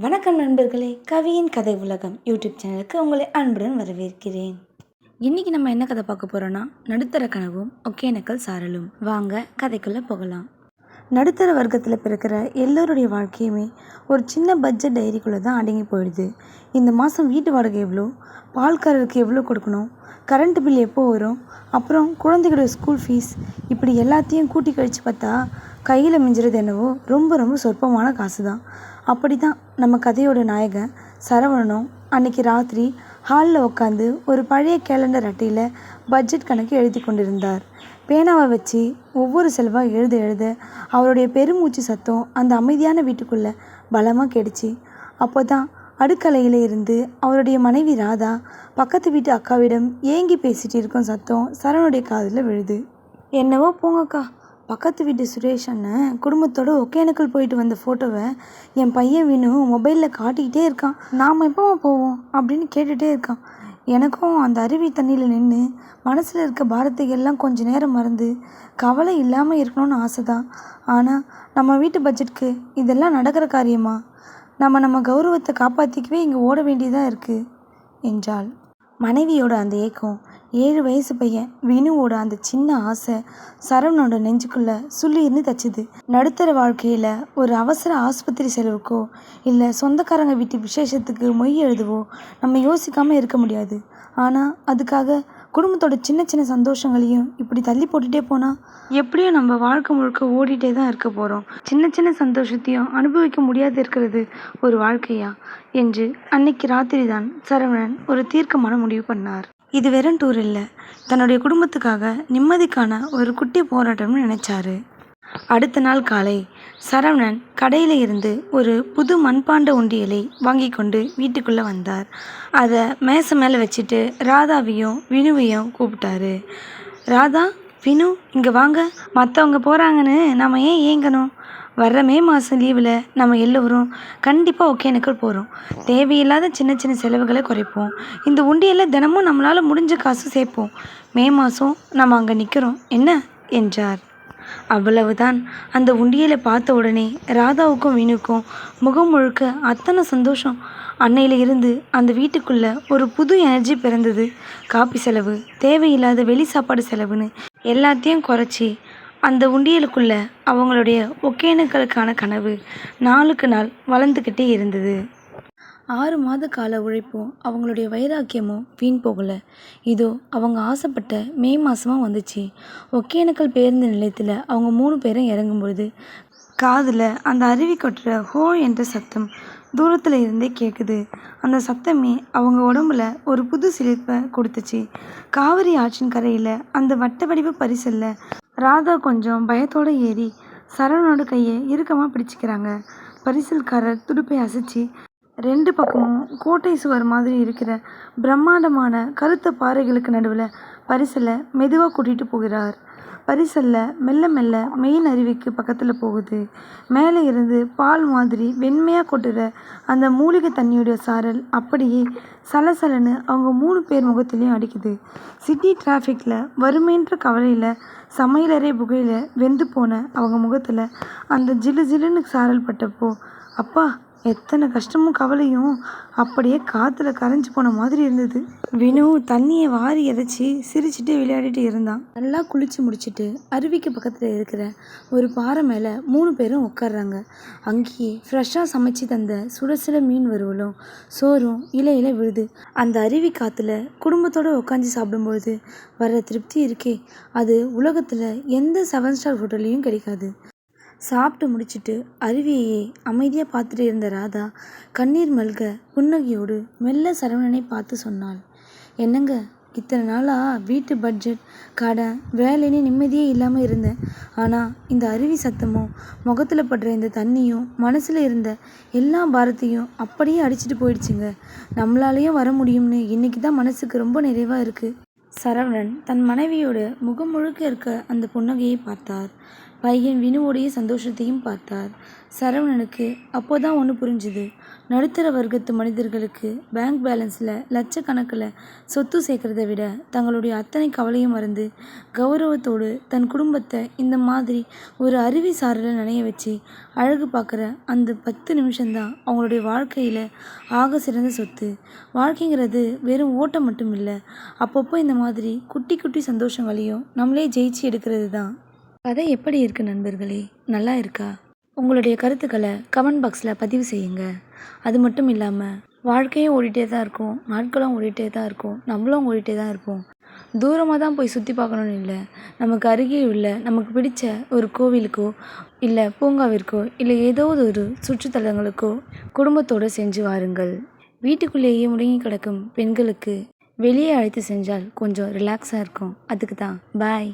வணக்கம் நண்பர்களே, கவியின் கதை உலகம் யூடியூப் சேனலுக்கு உங்களை அன்புடன் வரவேற்கிறேன். இன்னைக்கு நம்ம என்ன கதை பார்க்க போறோம்னா, நடுத்தர கனவும் ஒகேனக்கல் சாரலும். வாங்க கதைக்குள்ள போகலாம். நடுத்தர வர்க்கத்தில் பிறக்கிற எல்லோருடைய வாழ்க்கையுமே ஒரு சின்ன பட்ஜெட் டைரிக்குள்ளே தான் அடங்கி போயிடுது. இந்த மாதம் வீட்டு வாடகை எவ்வளோ, பால்காரருக்கு எவ்வளோ கொடுக்கணும், கரண்ட் பில் எப்போ வரும், அப்புறம் குழந்தைகளோட ஸ்கூல் ஃபீஸ், இப்படி எல்லாத்தையும் கூட்டி கழித்து பார்த்தா கையில் மிஞ்சுறது என்னவோ ரொம்ப ரொம்ப சொற்பமான காசு தான். அப்படி தான் நம்ம கதையோட நாயகன் சரவணனும் அன்னைக்கு ராத்திரி ஹாலில் உட்காந்து ஒரு பழைய கேலண்டர் அட்டையில் பட்ஜெட் கணக்கு எழுதி கொண்டிருந்தார். பேனாவை வச்சு ஒவ்வொரு செலவாக எழுத எழுத அவருடைய பெருமூச்சு சத்தம் அந்த அமைதியான வீட்டுக்குள்ளே பலமாக கேட்டுச்சு. அப்போ தான் அடுக்கலையில் இருந்து அவருடைய மனைவி ராதா பக்கத்து வீட்டு அக்காவிடம் ஏங்கி பேசிகிட்டு இருக்கும் சத்தம் சரவணுடைய காதில் விழுது. என்னவோ போங்கக்கா, பக்கத்து வீட்டு சுரேஷ் அண்ணன் குடும்பத்தோடு ஒகேனக்கல் போயிட்டு வந்த ஃபோட்டோவை என் பையன் வினு மொபைலில் காட்டிக்கிட்டே இருக்கான். நாம் எப்போ போவோம் அப்படின்னு கேட்டுகிட்டே இருக்கான். எனக்கும் அந்த அருவி தண்ணியில் நின்று மனசில் இருக்க பாரத்தை எல்லாம் கொஞ்சம் நேரம் மறந்து கவலை இல்லாமல் இருக்கணும்னு ஆசை தான். ஆனால் நம்ம வீட்டு பட்ஜெட்டுக்கு இதெல்லாம் நடக்கிற காரியமா? நம்ம கௌரவத்தை காப்பாற்றிக்கவே இங்கே ஓட வேண்டியதாக இருக்குது என்றாள். மனைவியோட அந்த ஏக்கம், 7 வயசு பையன் வினுவோட அந்த சின்ன ஆசை சரவணோட நெஞ்சுக்குள்ள சுள்ளின்னு தச்சுது. நடுத்தர வாழ்க்கையில் ஒரு அவசர ஆஸ்பத்திரி செலவுக்கோ இல்லை சொந்தக்காரங்க வீட்டு விசேஷத்துக்கு மொய் எழுதுவோ நம்ம யோசிக்காமல் இருக்க முடியாது. ஆனால் அதுக்காக குடும்பத்தோட சின்ன சின்ன சந்தோஷங்களையும் இப்படி தள்ளி போட்டுகிட்டே போனால் எப்படியும் நம்ம வாழ்க்கை முழுக்க ஓடிட்டே தான் இருக்க போகிறோம். சின்ன சின்ன சந்தோஷத்தையும் அனுபவிக்க முடியாது இருக்கிறது ஒரு வாழ்க்கையா என்று அன்னைக்கு ராத்திரி தான் சரவணன் ஒரு தீர்க்கமான முடிவு பண்ணார். இது வெறும் டூர் இல்லை, தன்னுடைய குடும்பத்துக்காக நிம்மதிக்கான ஒரு குட்டி போராட்டம்னு நினைச்சாரு. அடுத்த நாள் காலை சரவணன் கடையில் இருந்து ஒரு புது மண்பாண்ட உண்டியலை வாங்கி கொண்டு வீட்டுக்குள்ளே வந்தார். அதை மேசை மேலே வச்சுட்டு ராதாவையும் வினுவையும் கூப்பிட்டாரு. ராதா, வினு, இங்கே வாங்க. மற்றவங்க போகிறாங்கன்னு நம்ம ஏன் ஏங்கணும்? வர்ற மே மாதம் லீவில் நம்ம எல்லோரும் கண்டிப்பாக ஒகேனக்கல் போகிறோம். தேவையில்லாத சின்ன சின்ன செலவுகளை குறைப்போம். இந்த உண்டியலில் தினமும் நம்மளால் முடிஞ்ச காசு சேர்ப்போம். மே மாதம் நம்ம அங்கே நிற்கிறோம் என்ன என்றார். அவ்வளவுதான். அந்த உண்டியலை பார்த்த உடனே ராதாவுக்கும் வினுக்கும் முகம் முழுக்க அத்தனை சந்தோஷம். அன்னையில் இருந்து அந்த வீட்டுக்குள்ளே ஒரு புது எனர்ஜி பிறந்தது. காப்பி செலவு, தேவையில்லாத வெளி சாப்பாடு செலவுன்னு எல்லாத்தையும் குறைச்சி அந்த உண்டியலுக்குள்ளே அவங்களுடைய ஒகேனக்கலுக்கான கனவு நாளுக்கு நாள் வளர்ந்துக்கிட்டே இருந்தது. 6 மாத கால உழைப்பும் அவங்களுடைய வைராக்கியமும் வீண் போகலை. இதோ அவங்க ஆசைப்பட்ட மே மாதமாக வந்துச்சு. ஒகேனக்கல் பேருந்து நிலையத்தில் அவங்க 3 பேரும் இறங்கும்பொழுது காதில் அந்த அருவி கொட்டுற ஹோ என்ற சத்தம் தூரத்தில் இருந்தே கேட்குது. அந்த சத்தமே அவங்க உடம்புல ஒரு புது சிலிர்ப்பை கொடுத்துச்சு. காவிரி ஆற்றின் கரையில் அந்த வட்ட வடிவ பரிசல்ல ராதா கொஞ்சம் பயத்தோடு ஏறி சரவணோட கையை இறுக்கமாக பிடிச்சிக்கிறாங்க. பரிசல்காரர் துடுப்பை அசைச்சி 2 பக்கமும் கோட்டை சுவர் மாதிரி இருக்கிற பிரம்மாண்டமான கருத்த பாறைகளுக்கு நடுவில் பரிசலை மெதுவாக கூட்டிகிட்டு போகிறார். பரிசல்ல மெல்ல மெல்ல மெயின் அருவிக்கு பக்கத்தில் போகுது. மேலே இருந்து பால் மாதிரி வெண்மையாக கொட்டுற அந்த மூலிகை தண்ணியுடைய சாரல் அப்படியே சலசலன்னு அவங்க 3 பேர் முகத்துலேயும் அடிக்குது. சிட்டி டிராஃபிக்கில் வறுமைன்ற கவலையில் சமையலறை புகையில் வெந்து போன அவங்க முகத்தில் அந்த ஜிலு ஜிலுன்னு சாரல் பட்டப்போ, அப்பா, எத்தனை கஷ்டமும் கவலையும் அப்படியே காற்றுல கரைஞ்சி போன மாதிரி இருந்தது. வினு தண்ணியை வாரி இறைச்சி சிரிச்சுட்டு விளையாடிட்டு இருந்தான். நல்லா குளிச்சு முடிச்சுட்டு அருவிக்கு பக்கத்தில் இருக்கிற ஒரு பாறை மேலே 3 பேரும் உட்காடுறாங்க. அங்கேயே ஃப்ரெஷ்ஷாக சமைச்சு தந்த சுட சுட மீன் வறுவலும் சோறும் இலையில விழுது. அந்த அருவி காற்றுல குடும்பத்தோடு உட்காந்து சாப்பிடும்பொழுது வர்ற திருப்தி இருக்கே, அது உலகத்தில் எந்த 7 ஸ்டார் ஹோட்டல்லையும் கிடைக்காது. சாப்பிட்டு முடிச்சுட்டு அருவியையே அமைதியாக பார்த்துட்டு இருந்த ராதா கண்ணீர் மல்க புன்னகையோடு மெல்ல சரவணனை பார்த்து சொன்னாள். என்னங்க, இத்தனை நாளாக வீட்டு பட்ஜெட், கடன், வேலைன்னு நிம்மதியே இல்லாமல் இருந்தேன். ஆனால் இந்த அருவி சத்தமும் முகத்தில் படுற இந்த தண்ணியும் மனசில் இருந்த எல்லா பாரத்தையும் அப்படியே அடிச்சிட்டு போயிடுச்சுங்க. நம்மளாலேயும் வர முடியும்னு இன்றைக்கி தான் மனசுக்கு ரொம்ப நிறைவாக இருக்குது. சரவணன் தன் மனைவியோட முகம் முழுக்க இருக்க அந்த புன்னகையை பார்த்தார். பையன் வினுவோடைய சந்தோஷத்தையும் பார்த்தார். சரவணனுக்கு அப்போதான் ஒன்று புரிஞ்சுது. நடுத்தர வர்க்கத்து மனிதர்களுக்கு பேங்க் பேலன்ஸில் லட்சக்கணக்கில் சொத்து சேர்க்கறத விட தங்களுடைய அத்தனை கவலையும் மறந்து கௌரவத்தோடு தன் குடும்பத்தை இந்த மாதிரி ஒரு அருவி சாறில் நனைய வச்சு அழகு பார்க்குற அந்த 10 நிமிஷம்தான் அவங்களுடைய வாழ்க்கையில் ஆக சிறந்த சொத்து. வாழ்க்கைங்கிறது வெறும் ஓட்டம் மட்டும் இல்லை, அப்பப்போ இந்த மாதிரி குட்டி குட்டி சந்தோஷங்களையும் நம்மளே ஜெயிச்சு எடுக்கிறது தான். கதை எப்படி இருக்குது நண்பர்களே? நல்லா இருக்கா? உங்களுடைய கருத்துக்களை கமெண்ட் பாக்ஸில் பதிவு செய்யுங்க. அது மட்டும் இல்லாமல் வாழ்க்கையும் ஓடிட்டே தான் இருக்கும், நாட்களும் ஓடிட்டே தான் இருக்கும், நம்மளும் ஓடிட்டே தான் இருப்போம். தூரமாக தான் போய் சுற்றி பார்க்கணுன்னு இல்லை, நமக்கு அருகே உள்ள நமக்கு பிடிச்ச ஒரு கோவிலுக்கோ இல்லை பூங்காவிற்கோ இல்லை ஏதோ ஒரு சுற்றுத்தலங்களுக்கோ குடும்பத்தோடு செஞ்சு வாருங்கள். வீட்டுக்குள்ளேயே முடங்கி கிடக்கும் பெண்களுக்கு வெளியே அழைத்து சென்றால் கொஞ்சம் ரிலாக்ஸாக இருக்கும். அதுக்கு தான். பாய்.